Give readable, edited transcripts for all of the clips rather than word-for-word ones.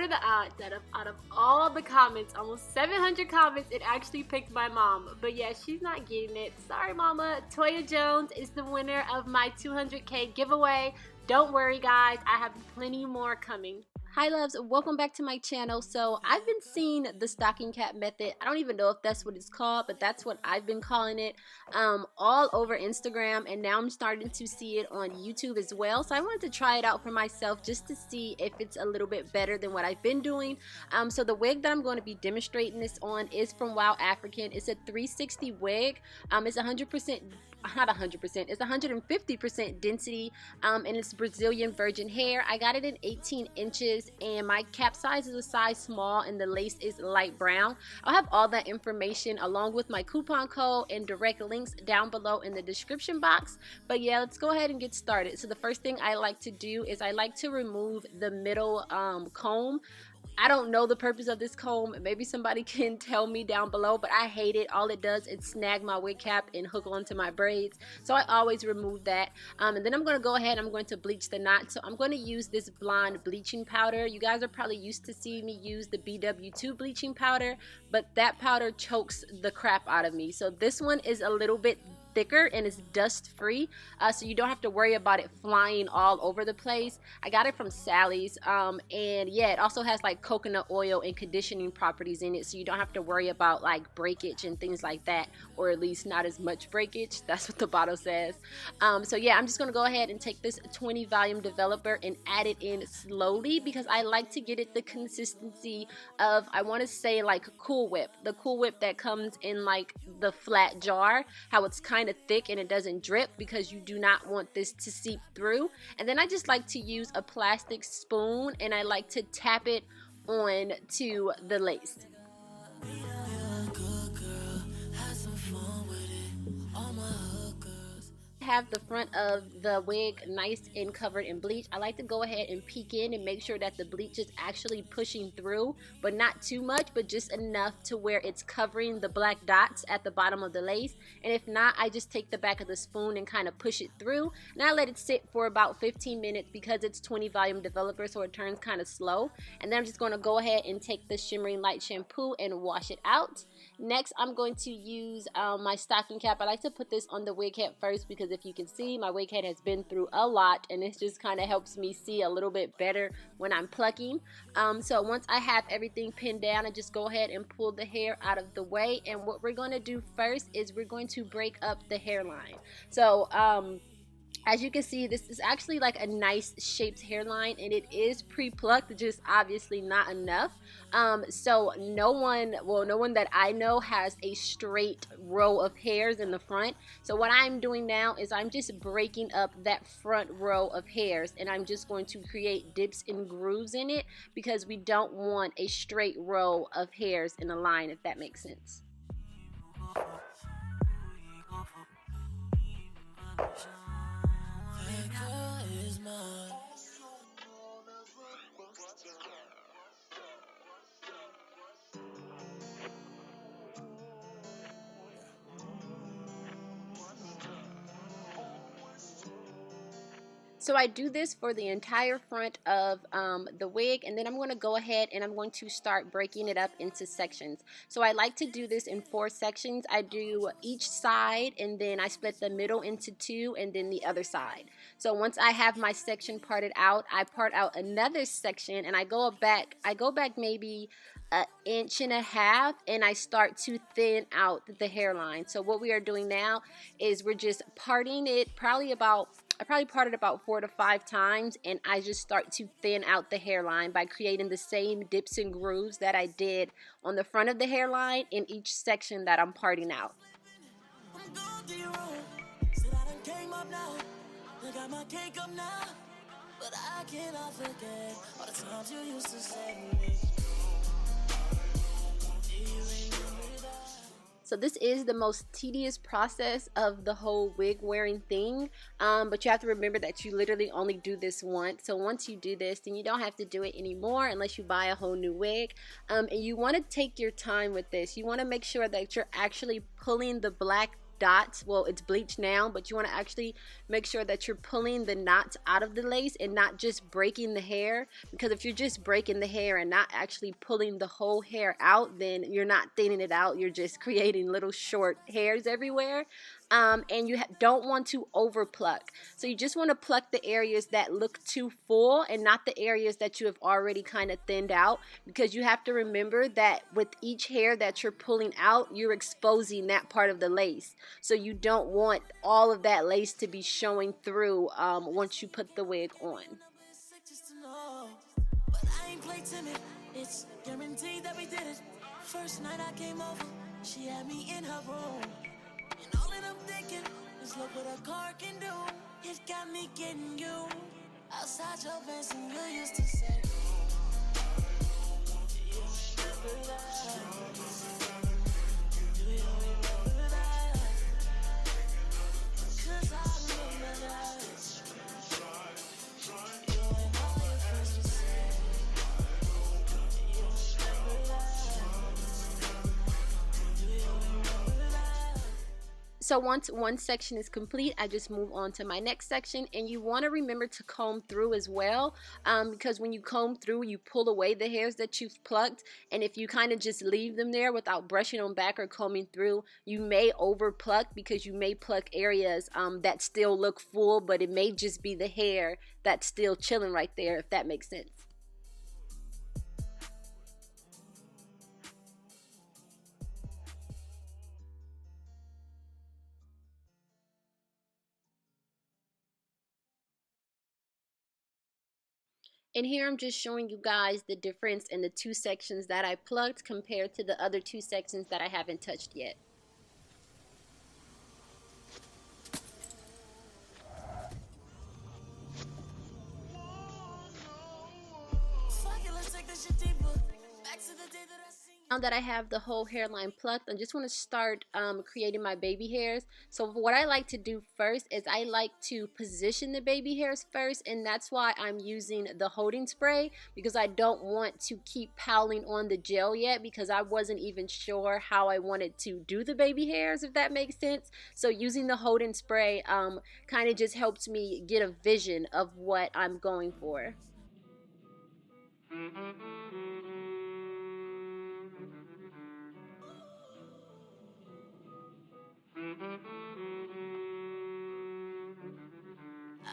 are the odds that out of all the comments, almost 700 comments, it actually picked my mom? But yeah, she's not getting it. Sorry, mama. Toya Jones is the winner of my 200K giveaway. Don't worry, guys. I have plenty more coming. Hi loves, welcome back to my channel. So I've been seeing the stocking cap method. I don't even know if that's what it's called, but that's what I've been calling it, all over Instagram, and now I'm starting to see it on YouTube as well. So I wanted to try it out for myself just to see if it's a little bit better than what I've been doing. So the wig that I'm going to be demonstrating this on is from WowAfrican. It's a 360 wig. It's 100%, not 100%, it's 150% density, and it's Brazilian virgin hair. I got it in 18 inches, and my cap size is a size small, and the lace is light brown. I'll have all that information along with my coupon code and direct links down below in the description box. But yeah, let's go ahead and get started. So the first thing I like to do is I like to remove the middle comb. I don't know the purpose of this comb. Maybe somebody can tell me down below, but I hate it. All it does is snag my wig cap and hook onto my braids. So I always remove that. And then I'm going to go ahead and I'm going to bleach the knot. So I'm going to use this Blond bleaching powder. You guys are probably used to seeing me use the BW2 bleaching powder, but that powder chokes the crap out of me. So this one is a little bit thicker and it's dust free, so you don't have to worry about it flying all over the place. I got it from Sally's, and yeah, it also has like coconut oil and conditioning properties in it, so you don't have to worry about like breakage and things like that, or at least not as much breakage. That's what the bottle says. So yeah, I'm just gonna go ahead and take this 20 volume developer and add it in slowly, because I like to get it the consistency of, I want to say like Cool Whip, the Cool Whip that comes in like the flat jar, how it's kind of thick and it doesn't drip, because you do not want this to seep through. And then I just like to use a plastic spoon and I like to tap it on to the lace. Have the front of the wig nice and covered in bleach. I like to go ahead and peek in and make sure that the bleach is actually pushing through, but not too much, but just enough to where it's covering the black dots at the bottom of the lace. And if not, I just take the back of the spoon and kind of push it through, and I let it sit for about 15 minutes because it's 20 volume developer, so it turns kind of slow. And then I'm just going to go ahead and take the Shimmering Light shampoo and wash it out. Next, I'm going to use my stocking cap. I like to put this on the wig head first, because if you can see, my wig head has been through a lot, and it just kind of helps me see a little bit better when I'm plucking. So once I have everything pinned down, I just go ahead and pull the hair out of the way. And what we're going to do first is we're going to break up the hairline. So as you can see, this is actually like a nice shaped hairline, and it is pre-plucked, just obviously not enough. So no one that I know has a straight row of hairs in the front. So what I'm doing now is I'm just breaking up that front row of hairs, and I'm just going to create dips and grooves in it, because we don't want a straight row of hairs in a line, if that makes sense. So I do this for the entire front of the wig, and then I'm going to go ahead and I'm going to start breaking it up into sections. So I like to do this in 4 sections. I do each side, and then I split the middle into 2, and then the other side. So once I have my section parted out, I part out another section, and I go back maybe an inch and a half, and I start to thin out the hairline. So what we are doing now is we're just parting it I probably parted about 4 to 5 times, and I just start to thin out the hairline by creating the same dips and grooves that I did on the front of the hairline in each section that I'm parting out. So this is the most tedious process of the whole wig wearing thing, but you have to remember that you literally only do this once. So once you do this, then you don't have to do it anymore unless you buy a whole new wig. And you want to take your time with this. You want to make sure that you're actually pulling the black dots. Well, it's bleached now, but you want to actually make sure that you're pulling the knots out of the lace and not just breaking the hair, because if you're just breaking the hair and not actually pulling the whole hair out, then you're not thinning it out, you're just creating little short hairs everywhere. And you don't want to over pluck. So you just want to pluck the areas that look too full and not the areas that you have already kind of thinned out, because you have to remember that with each hair that you're pulling out, you're exposing that part of the lace. So you don't want all of that lace to be showing through once you put the wig on. It's guaranteed that we did it. First night I came over, she had me in her room. And all that I'm thinking is look what a car can do. It got me getting you outside your fence, and you used to say, so once one section is complete, I just move on to my next section. And you want to remember to comb through as well, because when you comb through, you pull away the hairs that you've plucked. And if you kind of just leave them there without brushing them back or combing through, you may over pluck, because you may pluck areas that still look full, but it may just be the hair that's still chilling right there, if that makes sense. And here I'm just showing you guys the difference in the two sections that I plucked compared to the other two sections that I haven't touched yet. Now that I have the whole hairline plucked, I just want to start creating my baby hairs. So what I like to do first is I like to position the baby hairs first, and that's why I'm using the holding spray, because I don't want to keep piling on the gel yet, because I wasn't even sure how I wanted to do the baby hairs, if that makes sense. So using the holding spray kind of just helps me get a vision of what I'm going for.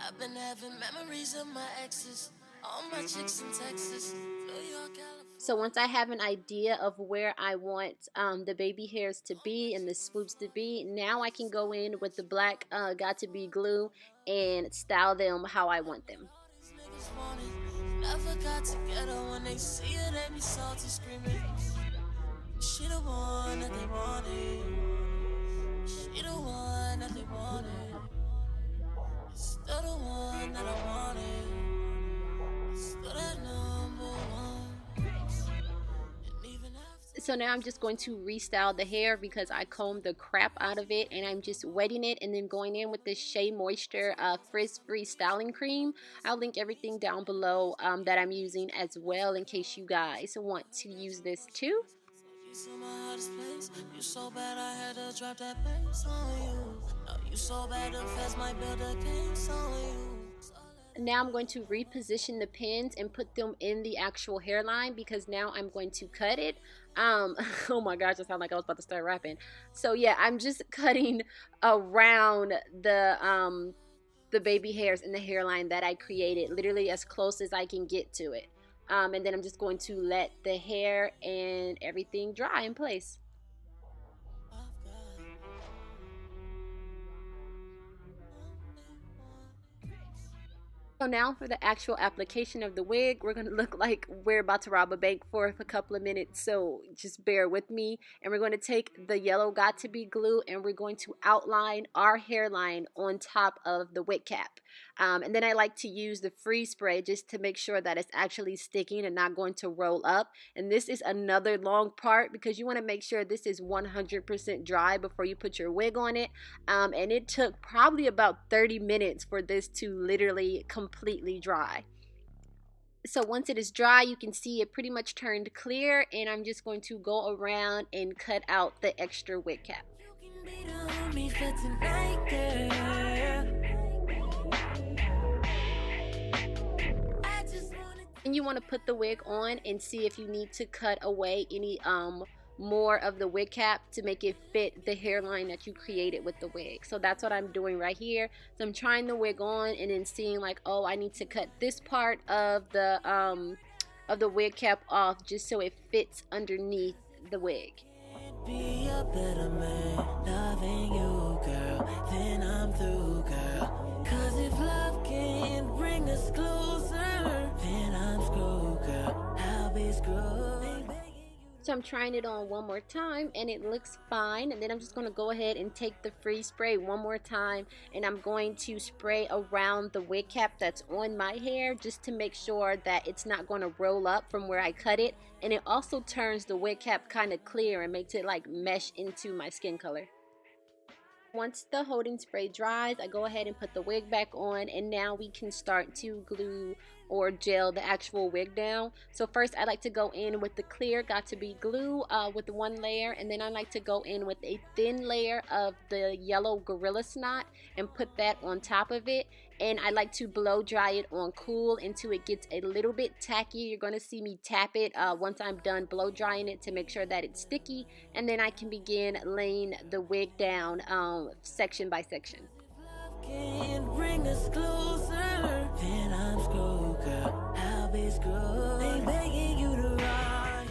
I've been having memories of my exes, all my chicks in Texas, New York, California. So once I have an idea of where I want the baby hairs to be and the swoops to be, now I can go in with the black Got To Be glue and style them how I want them. Never got together when they see it, they be salty screaming. She the one that they wanted. She the one that they wanted. Still the one that I wanted. Still that number one. So now I'm just going to restyle the hair, because I combed the crap out of it, and I'm just wetting it and then going in with the Shea Moisture Frizz Free Styling Cream. I'll link everything down below that I'm using as well, in case you guys want to use this too. You so bad I had to drop that bass on you. No, you so bad the feds might build a case on you. Now I'm going to reposition the pins and put them in the actual hairline, because now I'm going to cut it. Oh my gosh, I sound like I was about to start rapping. So yeah, I'm just cutting around the baby hairs in the hairline that I created, literally as close as I can get to it. And then I'm just going to let the hair and everything dry in place. So now for the actual application of the wig, we're going to look like we're about to rob a bank for a couple of minutes, so just bear with me. And we're going to take the yellow Got To Be glue, and we're going to outline our hairline on top of the wig cap. And then I like to use the freeze spray just to make sure that it's actually sticking and not going to roll up. And this is another long part, because you want to make sure this is 100% dry before you put your wig on it. And it took probably about 30 minutes for this to literally completely dry. So once it is dry, you can see it pretty much turned clear, and I'm just going to go around and cut out the extra wig cap. me for tonight, girl. And you want to put the wig on and see if you need to cut away any more of the wig cap to make it fit the hairline that you created with the wig. So that's what I'm doing right here. So I'm trying the wig on and then seeing like, oh, I need to cut this part of the wig cap off just so it fits underneath the wig. Be a better man, loving you, girl, then I'm through, girl. 'Cause if love can bring us closer, then I'm screwed, girl, I'll be screwed. So I'm trying it on one more time and it looks fine, and then I'm just going to go ahead and take the Frizz spray one more time, and I'm going to spray around the wig cap that's on my hair just to make sure that it's not going to roll up from where I cut it, and it also turns the wig cap kind of clear and makes it like mesh into my skin color. Once the holding spray dries, I go ahead and put the wig back on, and now we can start to glue or gel the actual wig down. So first I like to go in with the clear got to be glue with one layer, and then I like to go in with a thin layer of the yellow Gorilla Snot and put that on top of it, and I like to blow dry it on cool until it gets a little bit tacky. You're going to see me tap it once I'm done blow drying it to make sure that it's sticky, and then I can begin laying the wig down section by section. Can't bring us closer, then I'm screwed, girl, I'll be screwed. Ain't begging you to ride.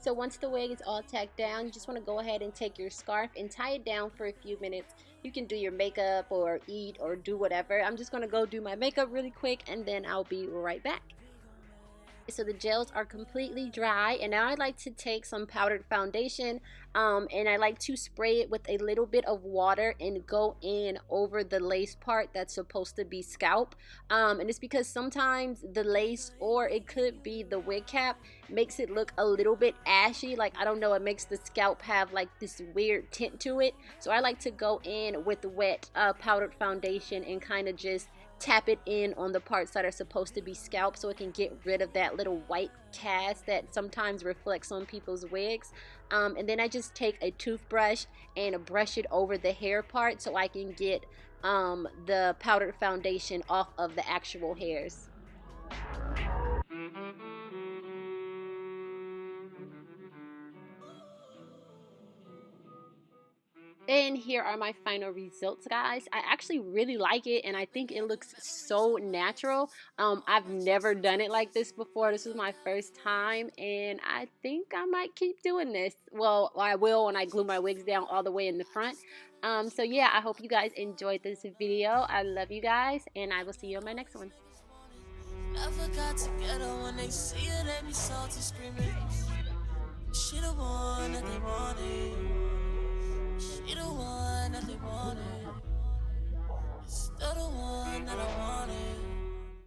So once the wig is all tacked down, you just want to go ahead and take your scarf and tie it down for a few minutes. You can do your makeup or eat or do whatever. I'm just going to go do my makeup really quick, and then I'll be right back. So the gels are completely dry, and now I like to take some powdered foundation and I like to spray it with a little bit of water and go in over the lace part that's supposed to be scalp, and it's because sometimes the lace, or it could be the wig cap, makes it look a little bit ashy, like I don't know, it makes the scalp have like this weird tint to it. So I like to go in with wet powdered foundation and kind of just tap it in on the parts that are supposed to be scalp so it can get rid of that little white cast that sometimes reflects on people's wigs. And then I just take a toothbrush and brush it over the hair part so I can get the powdered foundation off of the actual hairs. And here are my final results, guys. I actually really like it, and I think it looks so natural. I've never done it like this before. This is my first time, and I think I might keep doing this. Well, I will when I glue my wigs down all the way in the front. So yeah, I hope you guys enjoyed this video. I love you guys, and I will see you on my next one. Never got together when they see it, they be salty screaming. She the one that they wanted. She the one that they wanted. Still the one that I wanted.